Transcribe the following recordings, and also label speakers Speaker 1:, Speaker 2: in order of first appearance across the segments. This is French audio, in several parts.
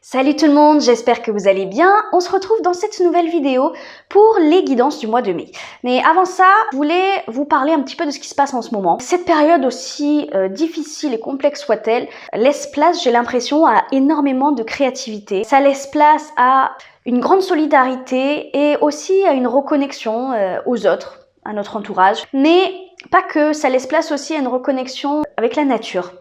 Speaker 1: Salut tout le monde, j'espère que vous allez bien. On se retrouve dans cette nouvelle vidéo pour les guidances du mois de mai. Mais avant ça, je voulais vous parler un petit peu de ce qui se passe en ce moment. Cette période, aussi difficile et complexe soit-elle, laisse place, j'ai l'impression, à énormément de créativité. Ça laisse place à une grande solidarité et aussi à une reconnexion aux autres, à notre entourage. Mais pas que, ça laisse place aussi à une reconnexion avec la nature.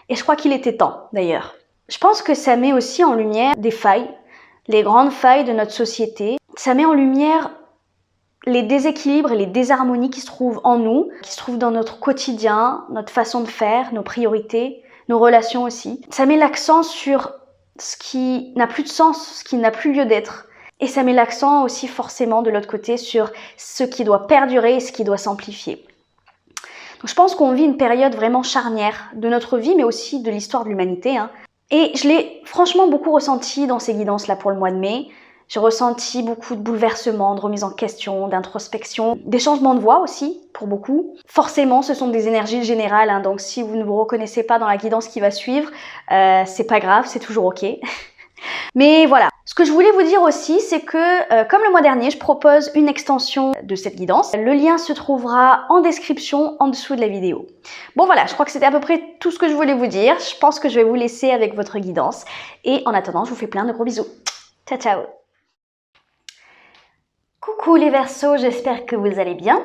Speaker 1: Et je crois qu'il était temps, d'ailleurs. Je pense que ça met aussi en lumière des failles, les grandes failles de notre société. Ça met en lumière les déséquilibres et les désharmonies qui se trouvent en nous, qui se trouvent dans notre quotidien, notre façon de faire, nos priorités, nos relations aussi. Ça met l'accent sur ce qui n'a plus de sens, ce qui n'a plus lieu d'être. Et ça met l'accent aussi forcément de l'autre côté sur ce qui doit perdurer et ce qui doit s'amplifier. Donc je pense qu'on vit une période vraiment charnière de notre vie, mais aussi de l'histoire de l'humanité. Et je l'ai franchement beaucoup ressenti dans ces guidances-là pour le mois de mai. J'ai ressenti beaucoup de bouleversements, de remise en question, d'introspection, des changements de voix aussi, pour beaucoup. Forcément, ce sont des énergies générales, donc si vous ne vous reconnaissez pas dans la guidance qui va suivre, c'est pas grave, c'est toujours ok. Mais voilà, ce que je voulais vous dire aussi, c'est que comme le mois dernier, je propose une extension de cette guidance. Le lien se trouvera en description en dessous de la vidéo. Bon voilà, je crois que c'était à peu près tout ce que je voulais vous dire. Je pense que je vais vous laisser avec votre guidance. Et en attendant, je vous fais plein de gros bisous. Ciao, ciao. Coucou les Verseaux, j'espère que vous allez bien.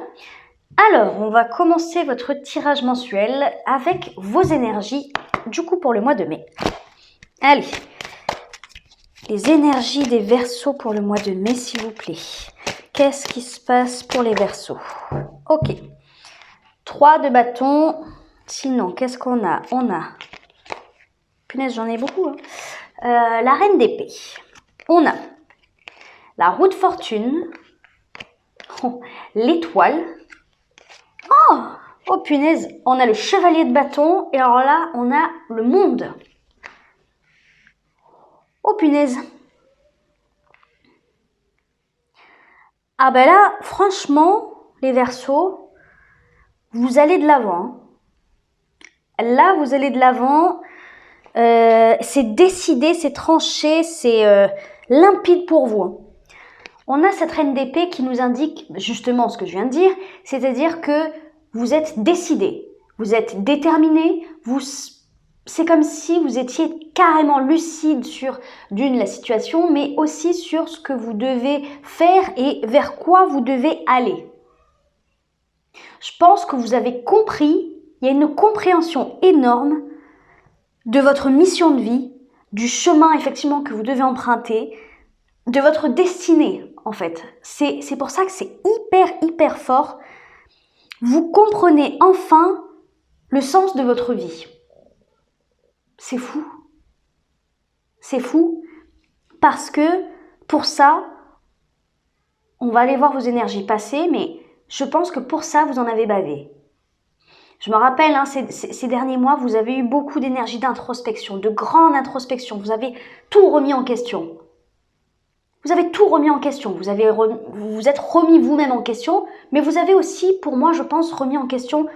Speaker 1: Alors, on va commencer votre tirage mensuel avec vos énergies, du coup pour le mois de mai. Allez. Les énergies des Verseaux pour le mois de mai, s'il vous plaît. Qu'est-ce qui se passe pour les Verseaux? Ok. 3 de bâton. Sinon, qu'est-ce qu'on a? On a... Punaise, j'en ai beaucoup. La reine d'épée. On a la roue de fortune. Oh, l'étoile. Oh, punaise. On a le chevalier de bâton. Et alors là, on a le monde. Oh punaise. Ah ben là, franchement, les Verseaux, vous allez de l'avant. Là, vous allez de l'avant. C'est décidé, c'est tranché, c'est limpide pour vous. On a cette reine d'épée qui nous indique justement ce que je viens de dire, c'est-à-dire que vous êtes décidé, vous êtes déterminé, c'est comme si vous étiez carrément lucide sur la situation, mais aussi sur ce que vous devez faire et vers quoi vous devez aller. Je pense que vous avez compris, il y a une compréhension énorme de votre mission de vie, du chemin effectivement que vous devez emprunter, de votre destinée en fait. C'est pour ça que c'est hyper fort. Vous comprenez enfin le sens de votre vie. C'est fou. C'est fou parce que pour ça, on va aller voir vos énergies passées, mais je pense que pour ça, vous en avez bavé. Je me rappelle, ces derniers mois, vous avez eu beaucoup d'énergie d'introspection, de grande introspection. Vous avez tout remis en question. Vous avez tout remis en question. Vous vous êtes remis vous-même en question, mais vous avez aussi, pour moi, je pense, remis en question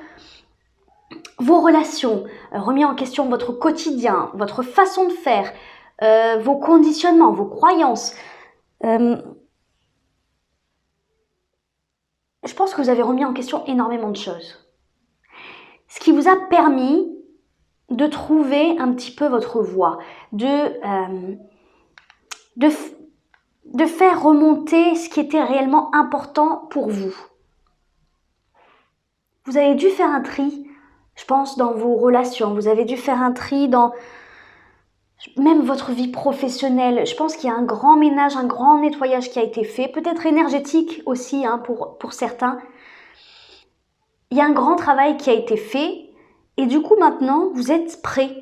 Speaker 1: vos relations, remis en question votre quotidien, votre façon de faire, vos conditionnements, vos croyances. Je pense que vous avez remis en question énormément de choses. Ce qui vous a permis de trouver un petit peu votre voie, de faire remonter ce qui était réellement important pour vous. Vous avez dû faire un tri, je pense, dans vos relations. Vous avez dû faire un tri dans même votre vie professionnelle. Je pense qu'il y a un grand ménage, un grand nettoyage qui a été fait, peut-être énergétique aussi pour certains. Il y a un grand travail qui a été fait et du coup maintenant vous êtes prêts.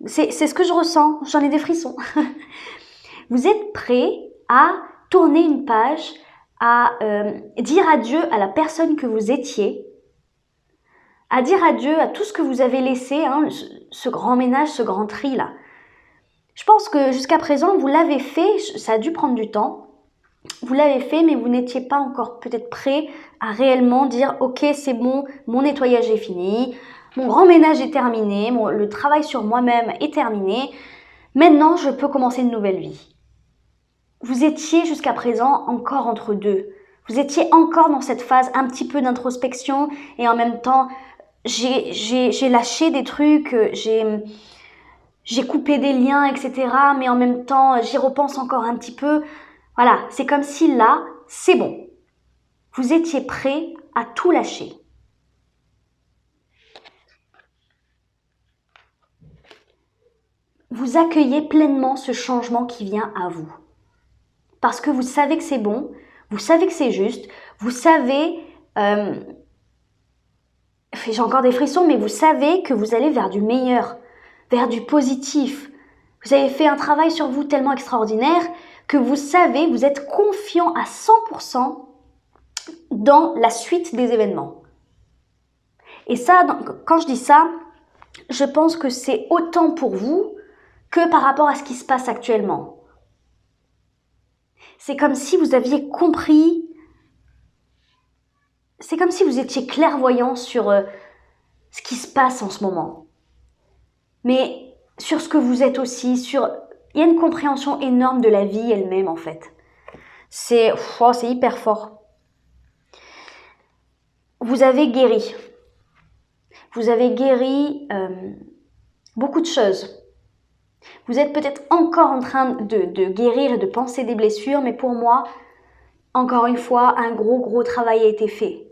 Speaker 1: C'est ce que je ressens, j'en ai des frissons. Vous êtes prêts à tourner une page, à dire adieu à la personne que vous étiez, à dire adieu à tout ce que vous avez laissé, ce grand ménage, ce grand tri là. Je pense que jusqu'à présent vous l'avez fait, ça a dû prendre du temps. Vous l'avez fait, mais vous n'étiez pas encore peut-être prêt à réellement dire « Ok, c'est bon, mon nettoyage est fini, mon grand ménage est terminé, le travail sur moi-même est terminé. Maintenant, je peux commencer une nouvelle vie. Vous étiez jusqu'à présent encore entre deux. Vous étiez encore dans cette phase un petit peu d'introspection et en même temps, j'ai lâché des trucs, j'ai coupé des liens, etc. Mais en même temps, j'y repense encore un petit peu. Voilà, c'est comme si là, c'est bon. Vous étiez prêt à tout lâcher. Vous accueillez pleinement ce changement qui vient à vous. Parce que vous savez que c'est bon, vous savez que c'est juste, vous savez... j'ai encore des frissons, mais vous savez que vous allez vers du meilleur, vers du positif. Vous avez fait un travail sur vous tellement extraordinaire que vous savez, vous êtes confiant à 100% dans la suite des événements. Et ça, quand je dis ça, je pense que c'est autant pour vous que par rapport à ce qui se passe actuellement. C'est comme si vous aviez compris, c'est comme si vous étiez clairvoyant sur ce qui se passe en ce moment. Mais sur ce que vous êtes aussi, il y a une compréhension énorme de la vie elle-même en fait. C'est hyper fort. Vous avez guéri. Vous avez guéri beaucoup de choses. Vous êtes peut-être encore en train de guérir et de penser des blessures, mais pour moi, encore une fois, un gros travail a été fait.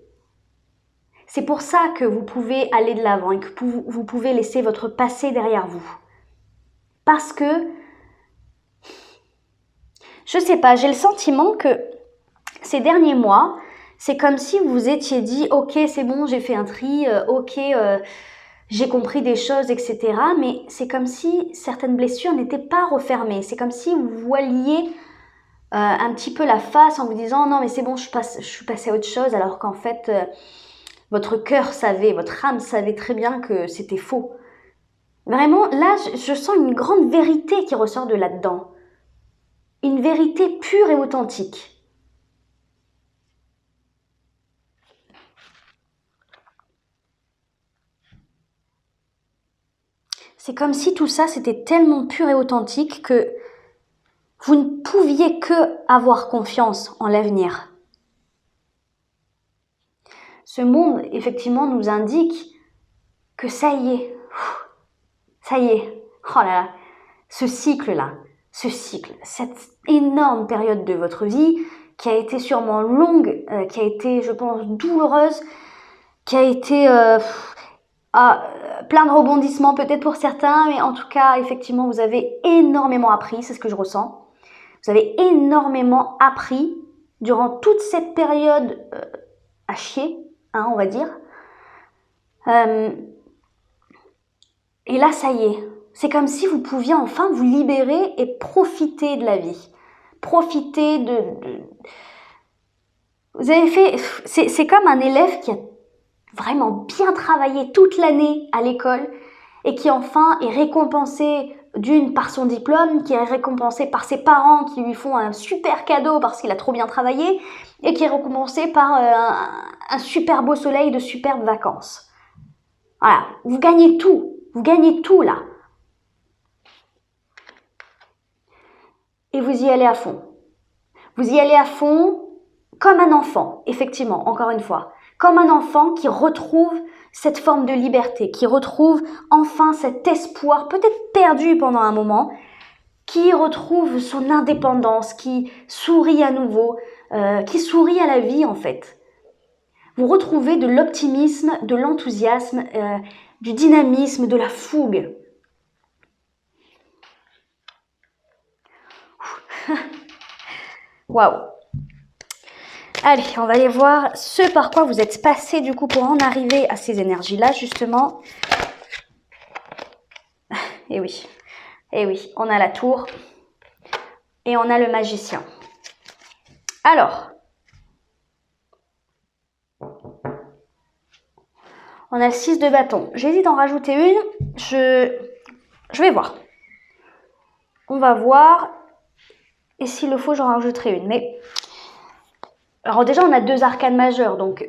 Speaker 1: C'est pour ça que vous pouvez aller de l'avant et que vous pouvez laisser votre passé derrière vous. Parce que, je sais pas, j'ai le sentiment que ces derniers mois, c'est comme si vous vous étiez dit « Ok, c'est bon, j'ai fait un tri, j'ai compris des choses, etc. » Mais c'est comme si certaines blessures n'étaient pas refermées. C'est comme si vous voiliez un petit peu la face en vous disant « Non, mais c'est bon, je suis passée à autre chose. » Alors qu'en fait, votre cœur savait, votre âme savait très bien que c'était faux. Vraiment, là, je sens une grande vérité qui ressort de là-dedans. Une vérité pure et authentique. C'est comme si tout ça, c'était tellement pur et authentique que vous ne pouviez que avoir confiance en l'avenir. Ce monde, effectivement, nous indique que ça y est, oh là là, ce cycle-là, cette énorme période de votre vie qui a été sûrement longue, qui a été, je pense, douloureuse, qui a été plein de rebondissements peut-être pour certains, mais en tout cas, effectivement, vous avez énormément appris, c'est ce que je ressens. Vous avez énormément appris durant toute cette période à chier, hein, on va dire. Et là, ça y est. C'est comme si vous pouviez enfin vous libérer et profiter de la vie. Profiter de... Vous avez fait... C'est comme un élève qui a vraiment bien travaillé toute l'année à l'école et qui enfin est récompensé d'une par son diplôme, qui est récompensé par ses parents qui lui font un super cadeau parce qu'il a trop bien travaillé et qui est récompensé par un super beau soleil de superbes vacances. Voilà, vous gagnez tout là. Et vous y allez à fond. Vous y allez à fond comme un enfant, effectivement, encore une fois. Comme un enfant qui retrouve cette forme de liberté, qui retrouve enfin cet espoir, peut-être perdu pendant un moment, qui retrouve son indépendance, qui sourit à nouveau, qui sourit à la vie en fait. Vous retrouvez de l'optimisme, de l'enthousiasme, du dynamisme, de la fougue. Waouh! Allez, on va aller voir ce par quoi vous êtes passé du coup pour en arriver à ces énergies-là, justement. Et oui, on a la tour et on a le magicien. Alors, on a le 6 de bâton. J'hésite d'en rajouter une, je vais voir. On va voir, et s'il le faut, j'en rajouterai une, mais... Alors déjà, on a 2 arcanes majeures, donc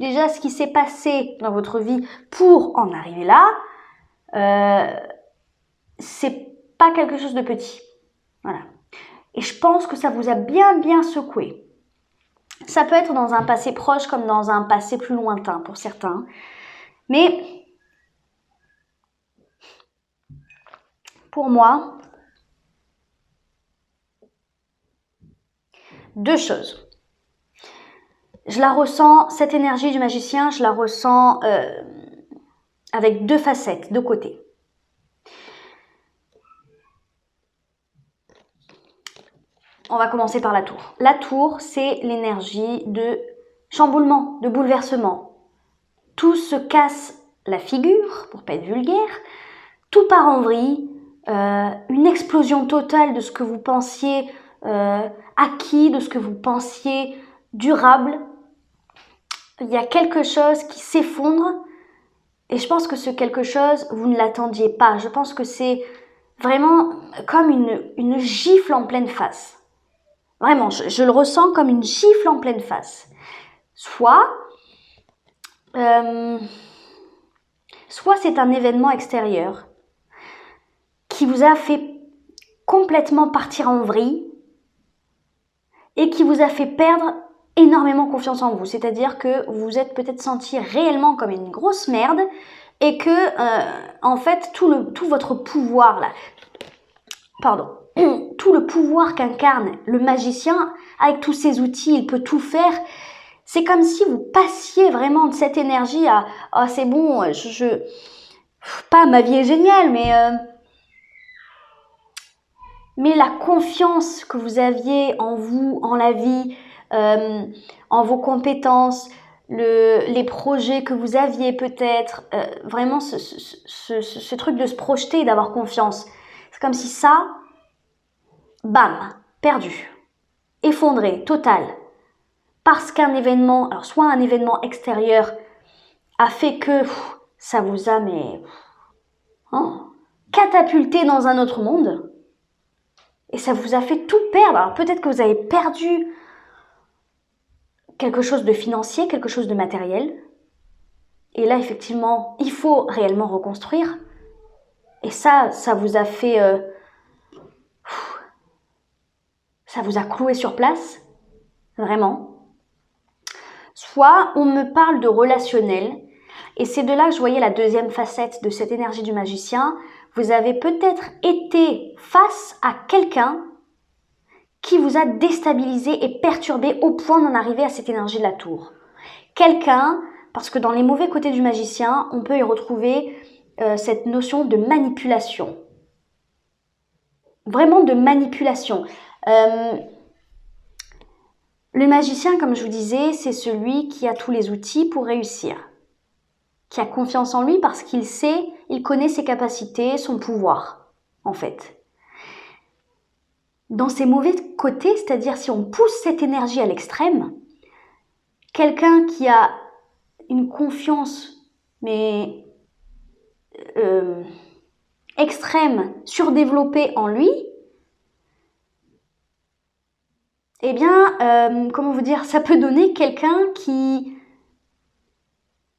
Speaker 1: déjà ce qui s'est passé dans votre vie pour en arriver là, c'est pas quelque chose de petit. Voilà. Et je pense que ça vous a bien secoué. Ça peut être dans un passé proche comme dans un passé plus lointain pour certains. Mais pour moi, deux choses. Je la ressens, cette énergie du magicien, je la ressens avec deux facettes, deux côtés. On va commencer par la tour. La tour, c'est l'énergie de chamboulement, de bouleversement. Tout se casse la figure, pour pas être vulgaire. Tout part en vrille. Une explosion totale de ce que vous pensiez acquis, de ce que vous pensiez durable. Il y a quelque chose qui s'effondre et je pense que ce quelque chose, vous ne l'attendiez pas. Je pense que c'est vraiment comme une gifle en pleine face. Vraiment, je le ressens comme une gifle en pleine face. Soit c'est un événement extérieur qui vous a fait complètement partir en vrille et qui vous a fait perdre énormément confiance en vous. C'est-à-dire que vous vous êtes peut-être senti réellement comme une grosse merde et que, en fait, tout votre pouvoir, là, tout le pouvoir qu'incarne le magicien, avec tous ses outils, il peut tout faire. C'est comme si vous passiez vraiment de cette énergie à « Ah, c'est bon, pas ma vie est géniale, mais la confiance que vous aviez en vous, en la vie, en vos compétences, les projets que vous aviez peut-être, vraiment ce truc de se projeter et d'avoir confiance. C'est comme si ça, bam, perdu, effondré, total. Parce qu'un événement, alors soit un événement extérieur a fait que ça vous a catapulté dans un autre monde et ça vous a fait tout perdre. Alors peut-être que vous avez perdu quelque chose de financier, quelque chose de matériel. Et là, effectivement, il faut réellement reconstruire. Et ça vous a fait... ça vous a cloué sur place. Vraiment. Soit on me parle de relationnel. Et c'est de là que je voyais la deuxième facette de cette énergie du magicien. Vous avez peut-être été face à quelqu'un qui vous a déstabilisé et perturbé au point d'en arriver à cette énergie de la tour. Quelqu'un, parce que dans les mauvais côtés du magicien, on peut y retrouver cette notion de manipulation. Vraiment de manipulation. Le magicien, comme je vous disais, c'est celui qui a tous les outils pour réussir. Qui a confiance en lui parce qu'il sait, il connaît ses capacités, son pouvoir, en fait. Dans ses mauvais côtés, c'est-à-dire si on pousse cette énergie à l'extrême, quelqu'un qui a une confiance, mais extrême, surdéveloppée en lui, eh bien, comment vous dire, ça peut donner quelqu'un qui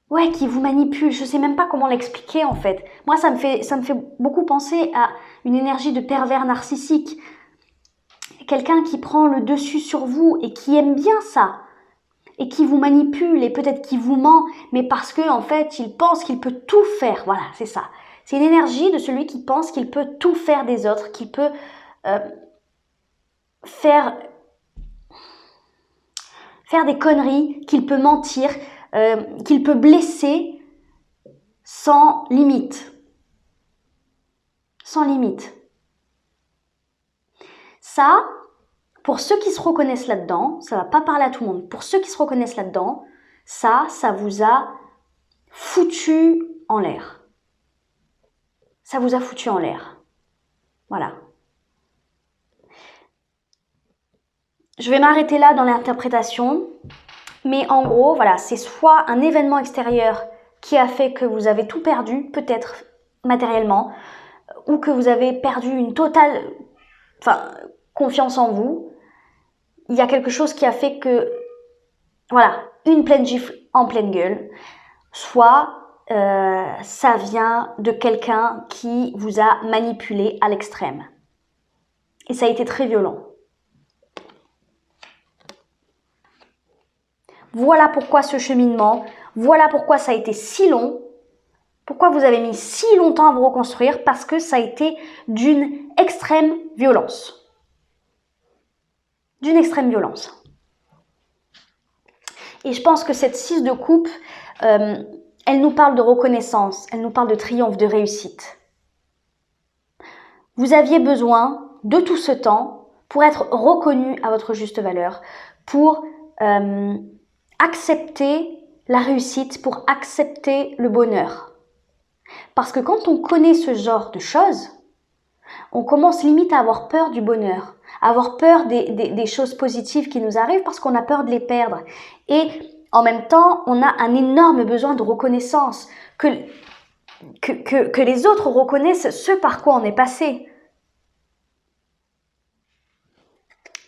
Speaker 1: vous manipule. Je sais même pas comment l'expliquer en fait. Moi, ça me fait beaucoup penser à une énergie de pervers narcissique. Quelqu'un qui prend le dessus sur vous et qui aime bien ça. Et qui vous manipule et peut-être qui vous ment, mais parce que en fait, il pense qu'il peut tout faire. Voilà, c'est ça. C'est une énergie de celui qui pense qu'il peut tout faire des autres, qu'il peut faire des conneries, qu'il peut mentir, qu'il peut blesser sans limite. Sans limite. Ça, pour ceux qui se reconnaissent là-dedans, ça va pas parler à tout le monde, pour ceux qui se reconnaissent là-dedans, ça vous a foutu en l'air. Ça vous a foutu en l'air. Voilà. Je vais m'arrêter là dans l'interprétation, mais en gros, voilà, c'est soit un événement extérieur qui a fait que vous avez tout perdu, peut-être matériellement, ou que vous avez perdu une totale confiance en vous. Il y a quelque chose qui a fait que, voilà, une pleine gifle en pleine gueule, soit ça vient de quelqu'un qui vous a manipulé à l'extrême. Et ça a été très violent. Voilà pourquoi ce cheminement, voilà pourquoi ça a été si long, pourquoi vous avez mis si longtemps à vous reconstruire, parce que ça a été d'une extrême violence. D'une extrême violence. Et je pense que cette 6 de coupe, elle nous parle de reconnaissance, elle nous parle de triomphe, de réussite. Vous aviez besoin de tout ce temps pour être reconnu à votre juste valeur, pour accepter la réussite, pour accepter le bonheur. Parce que quand on connaît ce genre de choses, on commence limite à avoir peur du bonheur, à avoir peur des choses positives qui nous arrivent parce qu'on a peur de les perdre. Et en même temps, on a un énorme besoin de reconnaissance, que les autres reconnaissent ce par quoi on est passé.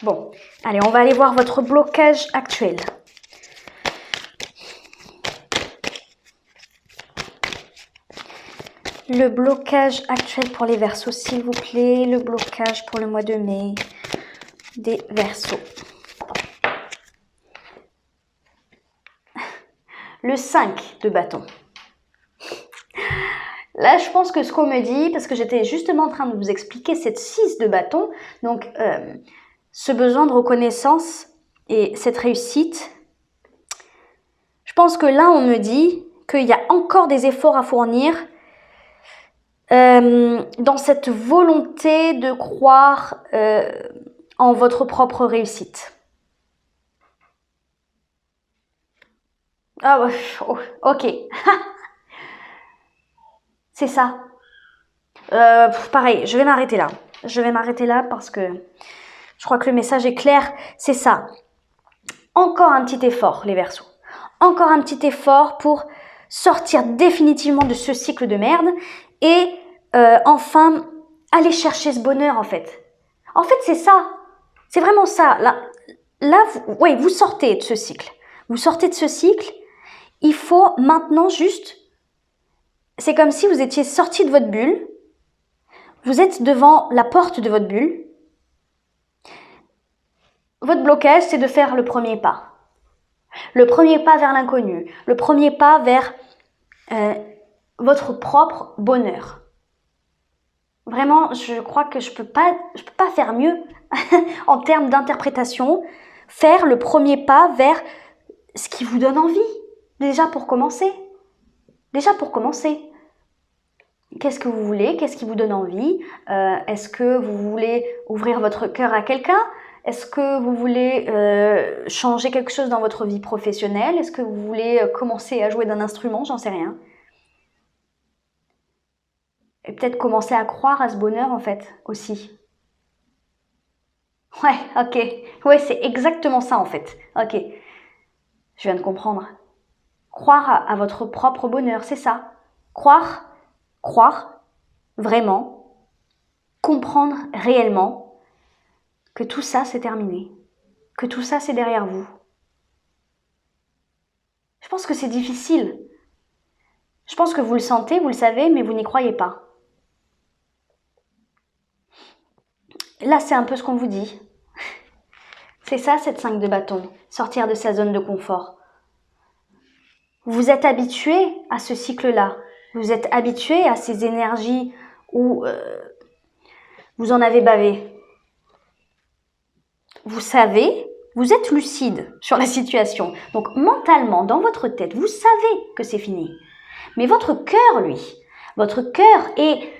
Speaker 1: Bon, allez, on va aller voir votre blocage actuel. Le blocage actuel pour les Verseaux, s'il vous plaît. Le blocage pour le mois de mai des Verseaux. Le 5 de bâton. Là, je pense que ce qu'on me dit, parce que j'étais justement en train de vous expliquer cette 6 de bâton, donc ce besoin de reconnaissance et cette réussite, je pense que là, on me dit qu'il y a encore des efforts à fournir dans cette volonté de croire en votre propre réussite. Ah ouais, oh, ok. C'est ça. Pareil, je vais m'arrêter là. Je vais m'arrêter là parce que je crois que le message est clair. C'est ça. Encore un petit effort, les Verseaux. Encore un petit effort pour sortir définitivement de ce cycle de merde et enfin aller chercher ce bonheur en fait. En fait, c'est ça. C'est vraiment ça. Là vous sortez de ce cycle. Vous sortez de ce cycle. Il faut maintenant juste... C'est comme si vous étiez sorti de votre bulle. Vous êtes devant la porte de votre bulle. Votre blocage, c'est de faire le premier pas. Le premier pas vers l'inconnu. Le premier pas vers votre propre bonheur. Vraiment, je crois que je peux pas faire mieux en termes d'interprétation. Faire le premier pas vers ce qui vous donne envie. Déjà pour commencer. Qu'est-ce que vous voulez? Qu'est-ce qui vous donne envie? Est-ce que vous voulez ouvrir votre cœur à quelqu'un? Est-ce que vous voulez changer quelque chose dans votre vie professionnelle? Est-ce que vous voulez commencer à jouer d'un instrument? J'en sais rien. Et peut-être commencer à croire à ce bonheur en fait aussi. Ouais, ok. Ouais, c'est exactement ça en fait. Ok. Je viens de comprendre. Croire à votre propre bonheur, c'est ça. Croire, vraiment, comprendre réellement que tout ça c'est terminé, que tout ça c'est derrière vous. Je pense que c'est difficile. Je pense que vous le sentez, vous le savez, mais vous n'y croyez pas. Là, c'est un peu ce qu'on vous dit. C'est ça, cette 5 de bâton, sortir de sa zone de confort. Vous êtes habitué à ce cycle-là. Vous êtes habitué à ces énergies où vous en avez bavé. Vous savez, vous êtes lucide sur la situation. Donc mentalement, dans votre tête, vous savez que c'est fini. Mais votre cœur, lui, votre cœur est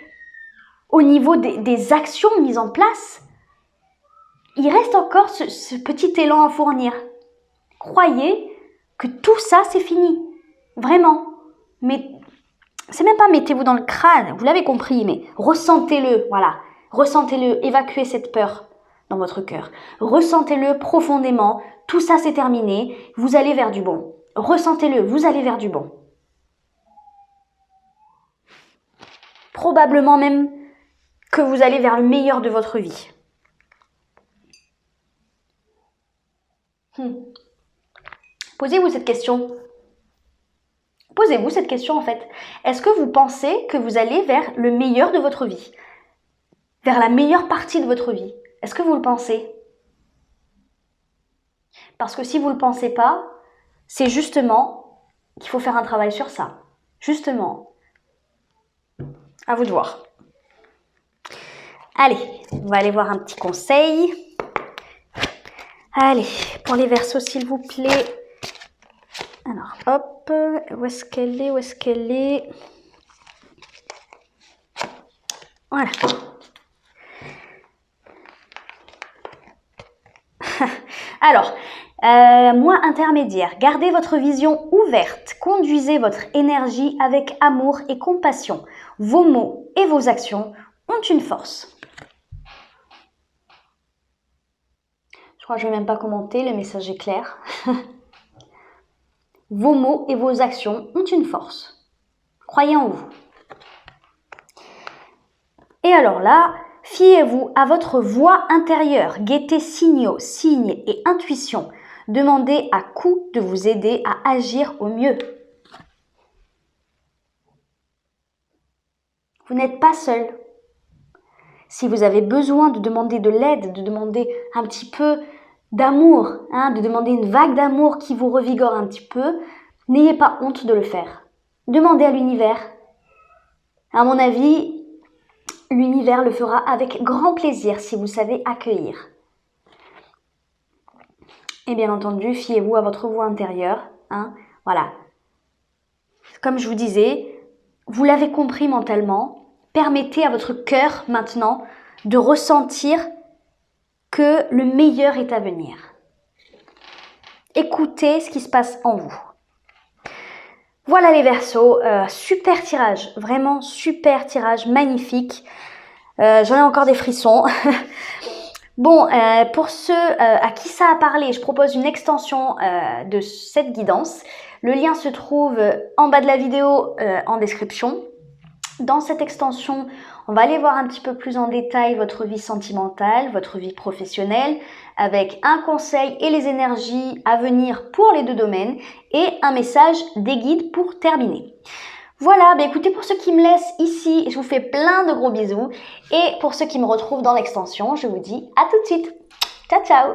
Speaker 1: au niveau des actions mises en place, il reste encore ce petit élan à fournir. Croyez que tout ça, c'est fini. Vraiment. Mais c'est même pas mettez-vous dans le crâne, vous l'avez compris, mais ressentez-le, voilà. Ressentez-le, évacuez cette peur dans votre cœur. Ressentez-le profondément, tout ça c'est terminé, vous allez vers du bon. Ressentez-le, vous allez vers du bon. Probablement même que vous allez vers le meilleur de votre vie. Posez-vous cette question. Posez-vous cette question en fait. Est-ce que vous pensez que vous allez vers le meilleur de votre vie? Vers la meilleure partie de votre vie? Est-ce que vous le pensez? Parce que si vous ne le pensez pas, c'est justement qu'il faut faire un travail sur ça. Justement. À vous de voir. Allez, on va aller voir un petit conseil. Allez, pour les Verseaux, s'il vous plaît. Alors, hop, où est-ce qu'elle est? Où est-ce qu'elle est? Voilà. Alors, moi intermédiaire, gardez votre vision ouverte, conduisez votre énergie avec amour et compassion. Vos mots et vos actions ont une force. Je crois que je ne vais même pas commenter, le message est clair. Vos mots et vos actions ont une force. Croyez en vous. Et alors là, fiez-vous à votre voix intérieure, guettez signaux, signes et intuitions. Demandez à coup de vous aider à agir au mieux. Vous n'êtes pas seul. Si vous avez besoin de demander de l'aide, de demander un petit peu d'amour, de demander une vague d'amour qui vous revigore un petit peu, n'ayez pas honte de le faire. Demandez à l'univers. À mon avis, l'univers le fera avec grand plaisir si vous savez accueillir. Et bien entendu, fiez-vous à votre voix intérieure. Voilà. Comme je vous disais, vous l'avez compris mentalement. Permettez à votre cœur maintenant de ressentir que le meilleur est à venir. Écoutez ce qui se passe en vous. Voilà les Verseaux, super tirage, vraiment super tirage, magnifique. J'en ai encore des frissons. Bon, pour ceux à qui ça a parlé, je propose une extension de cette guidance. Le lien se trouve en bas de la vidéo en description. Dans cette extension, on va aller voir un petit peu plus en détail votre vie sentimentale, votre vie professionnelle, avec un conseil et les énergies à venir pour les deux domaines et un message des guides pour terminer. Voilà, écoutez, pour ceux qui me laissent ici, je vous fais plein de gros bisous. Et pour ceux qui me retrouvent dans l'extension, je vous dis à tout de suite. Ciao, ciao!